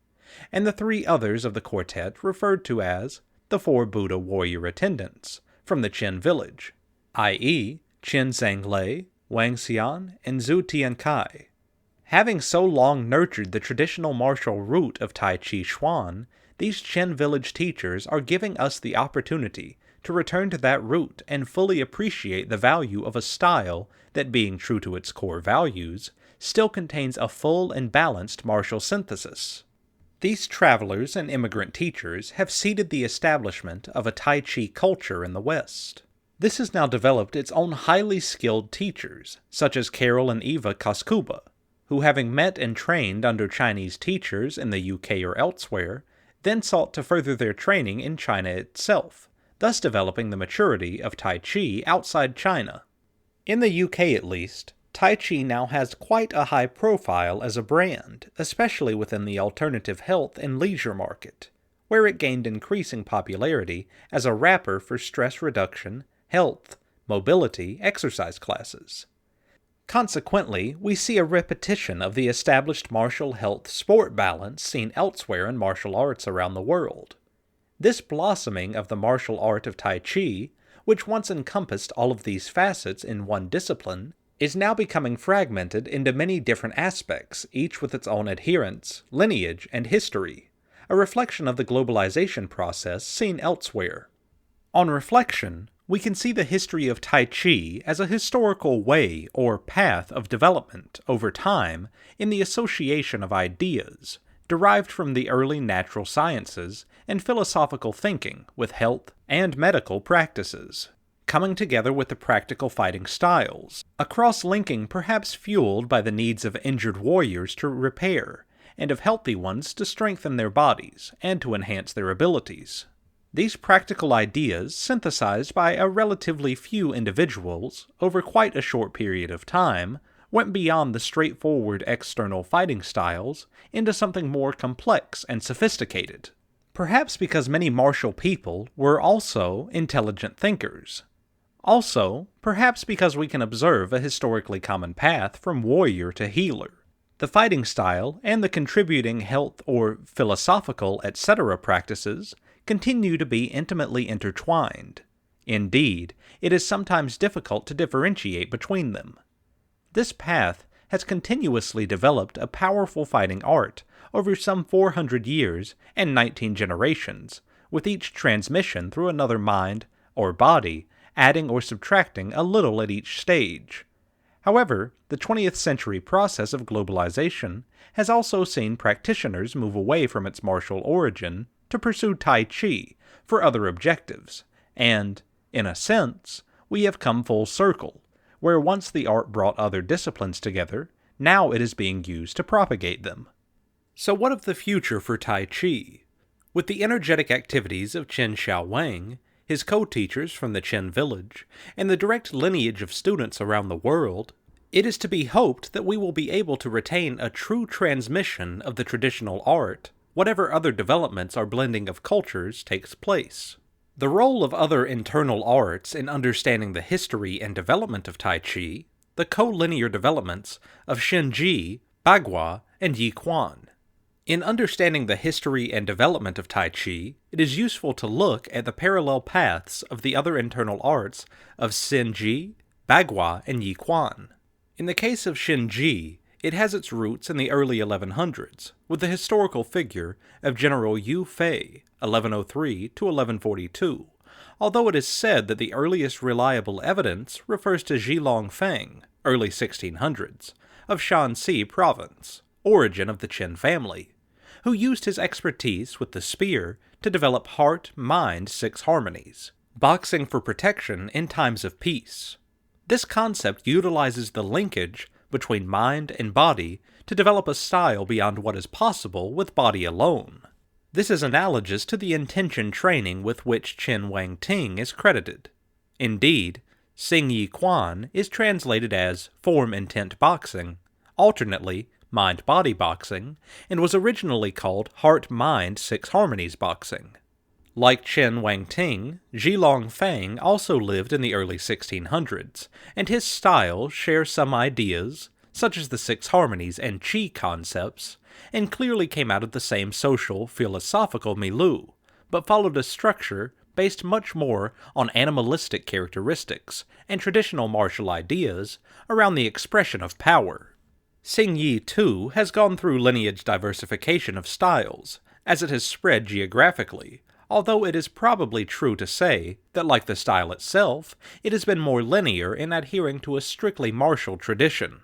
and the three others of the quartet referred to as the four Buddha warrior attendants from the Qin village, i.e., Qin Zhanglei, Wang Xian, and Zhu Tiankai. Having so long nurtured the traditional martial root of Tai Chi Chuan, these Qin village teachers are giving us the opportunity to return to that root and fully appreciate the value of a style that, being true to its core values, still contains a full and balanced martial synthesis. These travelers and immigrant teachers have seeded the establishment of a Tai Chi culture in the West. This has now developed its own highly skilled teachers, such as Carol and Eva Koskuba, who, having met and trained under Chinese teachers in the UK or elsewhere, then sought to further their training in China itself, thus developing the maturity of Tai Chi outside China. In the UK at least, Tai Chi now has quite a high profile as a brand, especially within the alternative health and leisure market, where it gained increasing popularity as a wrapper for stress reduction, health, mobility, exercise classes. Consequently, we see a repetition of the established martial health-sport balance seen elsewhere in martial arts around the world. This blossoming of the martial art of Tai Chi, which once encompassed all of these facets in one discipline, is now becoming fragmented into many different aspects, each with its own adherents, lineage, and history, a reflection of the globalization process seen elsewhere. On reflection, we can see the history of Tai Chi as a historical way or path of development over time in the association of ideas derived from the early natural sciences and philosophical thinking with health and medical practices, coming together with the practical fighting styles, a cross-linking perhaps fueled by the needs of injured warriors to repair, and of healthy ones to strengthen their bodies and to enhance their abilities. These practical ideas, synthesized by a relatively few individuals over quite a short period of time, went beyond the straightforward external fighting styles into something more complex and sophisticated. Perhaps because many martial people were also intelligent thinkers. Also, perhaps because we can observe a historically common path from warrior to healer. The fighting style and the contributing health or philosophical etc. practices continue to be intimately intertwined. Indeed, it is sometimes difficult to differentiate between them. This path has continuously developed a powerful fighting art over some 400 years and 19 generations, with each transmission through another mind or body adding or subtracting a little at each stage. However, the 20th century process of globalization has also seen practitioners move away from its martial origin to pursue Tai Chi for other objectives, and, in a sense, we have come full circle, where once the art brought other disciplines together, now it is being used to propagate them. So what of the future for Tai Chi? With the energetic activities of Chen Xiaowang, his co-teachers from the Chen village, and the direct lineage of students around the world, it is to be hoped that we will be able to retain a true transmission of the traditional art, whatever other developments or blending of cultures takes place. The role of other internal arts in understanding the history and development of Tai Chi, the co-linear developments of Shenji, Bagua, and Yi Quan. In understanding the history and development of Tai Chi, it is useful to look at the parallel paths of the other internal arts of Shenji, Bagua, and Yi Quan. In the case of Shenji, it has its roots in the early 1100s, with the historical figure of General Yu Fei, 1103 to 1142, although it is said that the earliest reliable evidence refers to Zhilong Feng, early 1600s, of Shanxi province, origin of the Qin family, who used his expertise with the spear to develop heart-mind six harmonies, boxing for protection in times of peace. This concept utilizes the linkage between mind and body to develop a style beyond what is possible with body alone. This is analogous to the intention training with which Chen Wangting is credited. Indeed, Xing Yi Quan is translated as form-intent boxing, alternately mind-body boxing, and was originally called heart-mind six harmonies boxing. Like Chen Wangting, Zhilong Feng also lived in the early 1600s, and his style shares some ideas, such as the six harmonies and qi concepts, and clearly came out of the same social, philosophical milieu, but followed a structure based much more on animalistic characteristics and traditional martial ideas around the expression of power. Xing Yi, too, has gone through lineage diversification of styles, as it has spread geographically, although it is probably true to say that, like the style itself, it has been more linear in adhering to a strictly martial tradition.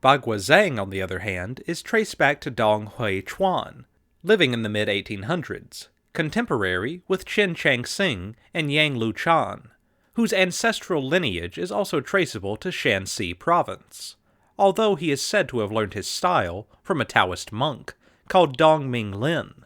Bagua Zhang, on the other hand, is traced back to Dong Hui Chuan, living in the mid-1800s, contemporary with Chen Changxing and Yang Luchan, whose ancestral lineage is also traceable to Shanxi province, although he is said to have learned his style from a Taoist monk called Dong Ming Lin.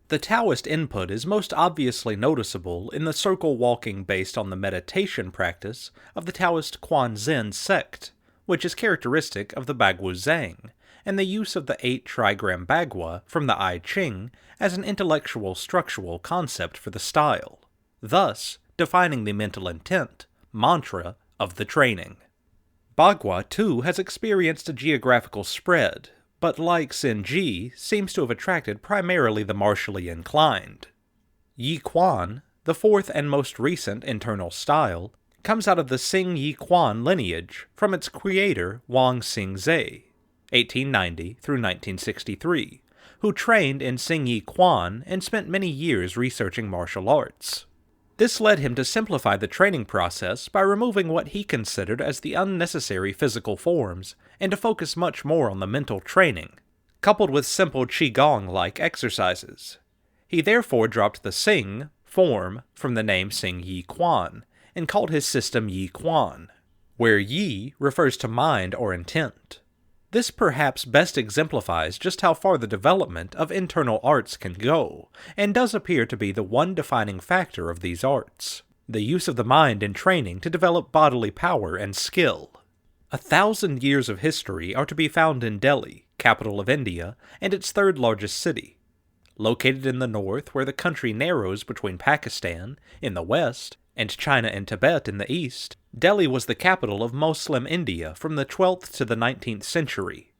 The Taoist input is most obviously noticeable in the circle walking based on the meditation practice of the Taoist Quan Zen sect, which is characteristic of the Bagua Zhang, and the use of the 8 trigram Bagua from the I Ching as an intellectual structural concept for the style, thus defining the mental intent, mantra, of the training. Bagua, too, has experienced a geographical spread, but like Senji, seems to have attracted primarily the martially inclined. Yi Quan, the fourth and most recent internal style, comes out of the Xing Yi Quan lineage from its creator Wang Xingzhe, 1890 through 1963, who trained in Xing Yi Quan and spent many years researching martial arts. This led him to simplify the training process by removing what he considered as the unnecessary physical forms and to focus much more on the mental training, coupled with simple Qigong-like exercises. He therefore dropped the Xing form from the name Xing Yi Quan and called his system Yi Quan, where Yi refers to mind or intent. This perhaps best exemplifies just how far the development of internal arts can go, and does appear to be the one defining factor of these arts, the use of the mind in training to develop bodily power and skill. 1,000 years of history are to be found in Delhi, capital of India, and its third largest city. Located in the north where the country narrows between Pakistan, in the west, and China and Tibet in the east, Delhi was the capital of Muslim India from the 12th to the 19th century.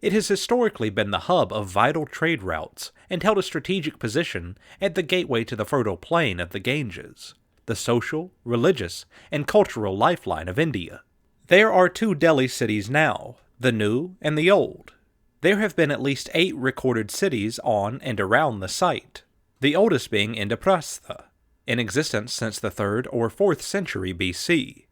It has historically been the hub of vital trade routes and held a strategic position at the gateway to the fertile plain of the Ganges, the social, religious, and cultural lifeline of India. There are 2 Delhi cities now, the new and the old. There have been at least 8 recorded cities on and around the site, the oldest being Indraprastha, in existence since the 3rd or 4th century BC.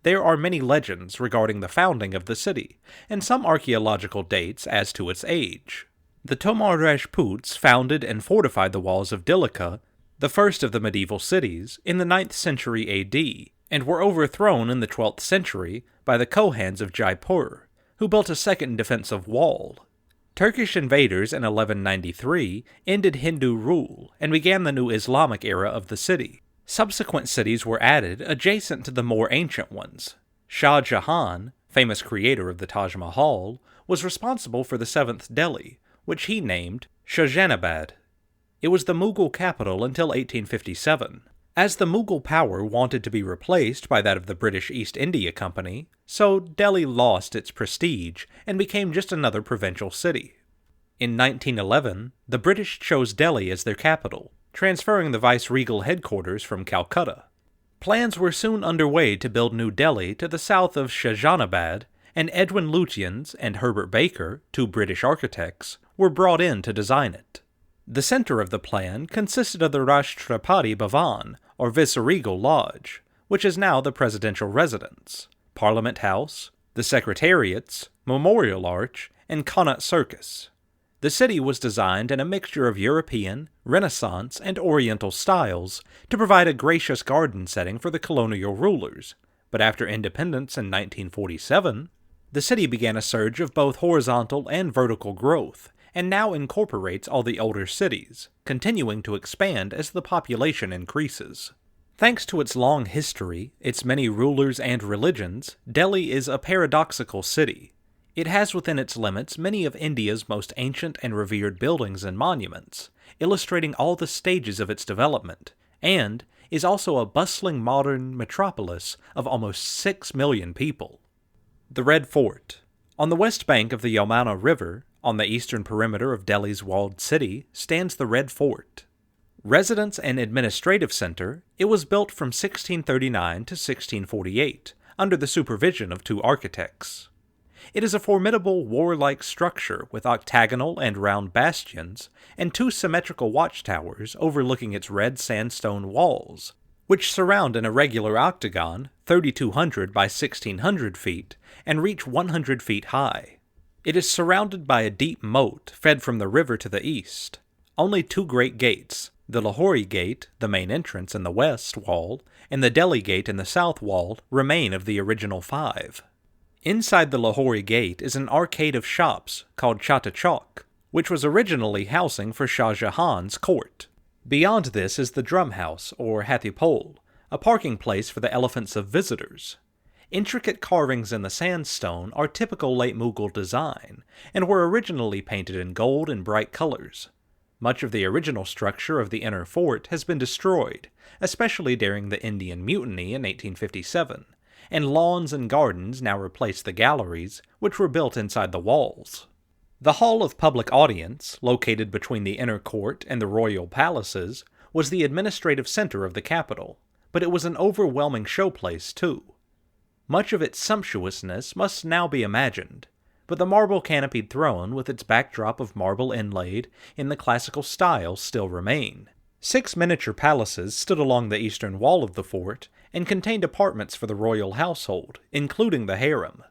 There are many legends regarding the founding of the city, and some archaeological dates as to its age. The Tomar Rajputs founded and fortified the walls of Dilika, the first of the medieval cities, in the 9th century AD, and were overthrown in the 12th century by the Kohans of Jaipur, who built a second defensive wall. Turkish invaders in 1193 ended Hindu rule and began the new Islamic era of the city. Subsequent cities were added adjacent to the more ancient ones. Shah Jahan, famous creator of the Taj Mahal, was responsible for the 7th Delhi, which he named Shahjahanabad. It was the Mughal capital until 1857. As the Mughal power wanted to be replaced by that of the British East India Company, so Delhi lost its prestige and became just another provincial city. In 1911, the British chose Delhi as their capital, transferring the viceregal headquarters from Calcutta. Plans were soon underway to build New Delhi to the south of Shahjahanabad, and Edwin Lutyens and Herbert Baker, 2 British architects, were brought in to design it. The center of the plan consisted of the Rashtrapati Bhavan, or Viceregal Lodge, which is now the presidential residence, Parliament House, the Secretariats, Memorial Arch, and Connaught Circus. The city was designed in a mixture of European, Renaissance, and Oriental styles to provide a gracious garden setting for the colonial rulers, but after independence in 1947, the city began a surge of both horizontal and vertical growth, and now incorporates all the older cities, continuing to expand as the population increases. Thanks to its long history, its many rulers and religions, Delhi is a paradoxical city. It has within its limits many of India's most ancient and revered buildings and monuments, illustrating all the stages of its development, and is also a bustling modern metropolis of almost 6 million people. The Red Fort. On the west bank of the Yamuna River, on the eastern perimeter of Delhi's walled city, stands the Red Fort. Residence and administrative center, it was built from 1639 to 1648, under the supervision of 2 architects. It is a formidable warlike structure with octagonal and round bastions, and 2 symmetrical watchtowers overlooking its red sandstone walls, which surround an irregular octagon 3,200 by 1,600 feet, and reach 100 feet high. It is surrounded by a deep moat fed from the river to the east. Only 2 great gates, the Lahori Gate, the main entrance in the west wall, and the Delhi Gate in the south wall, remain of the original 5. Inside the Lahori Gate is an arcade of shops called Chata Chowk, which was originally housing for Shah Jahan's court. Beyond this is the Drum House, or Hathi Pole, a parking place for the elephants of visitors. Intricate carvings in the sandstone are typical late Mughal design, and were originally painted in gold and bright colors. Much of the original structure of the inner fort has been destroyed, especially during the Indian Mutiny in 1857, and lawns and gardens now replace the galleries, which were built inside the walls. The Hall of Public Audience, located between the inner court and the royal palaces, was the administrative center of the capital, but it was an overwhelming showplace too. Much of its sumptuousness must now be imagined, but the marble-canopied throne with its backdrop of marble inlaid in the classical style still remain. 6 miniature palaces stood along the eastern wall of the fort and contained apartments for the royal household, including the harem.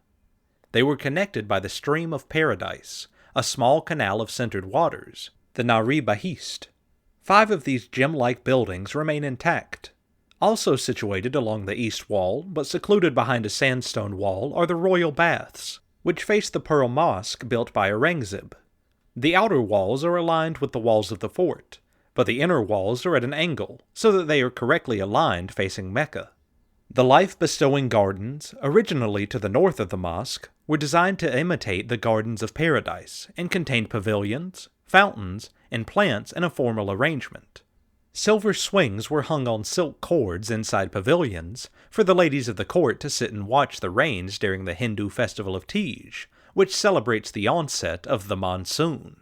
They were connected by the Stream of Paradise, a small canal of centered waters, the Nari Bahist. 5 of these gem-like buildings remain intact. Also situated along the east wall, but secluded behind a sandstone wall, are the royal baths, which face the Pearl Mosque built by Aurangzeb. The outer walls are aligned with the walls of the fort, but the inner walls are at an angle, so that they are correctly aligned facing Mecca. The life-bestowing gardens, originally to the north of the mosque, were designed to imitate the gardens of paradise, and contained pavilions, fountains, and plants in a formal arrangement. Silver swings were hung on silk cords inside pavilions for the ladies of the court to sit and watch the rains during the Hindu festival of Tej, which celebrates the onset of the monsoon.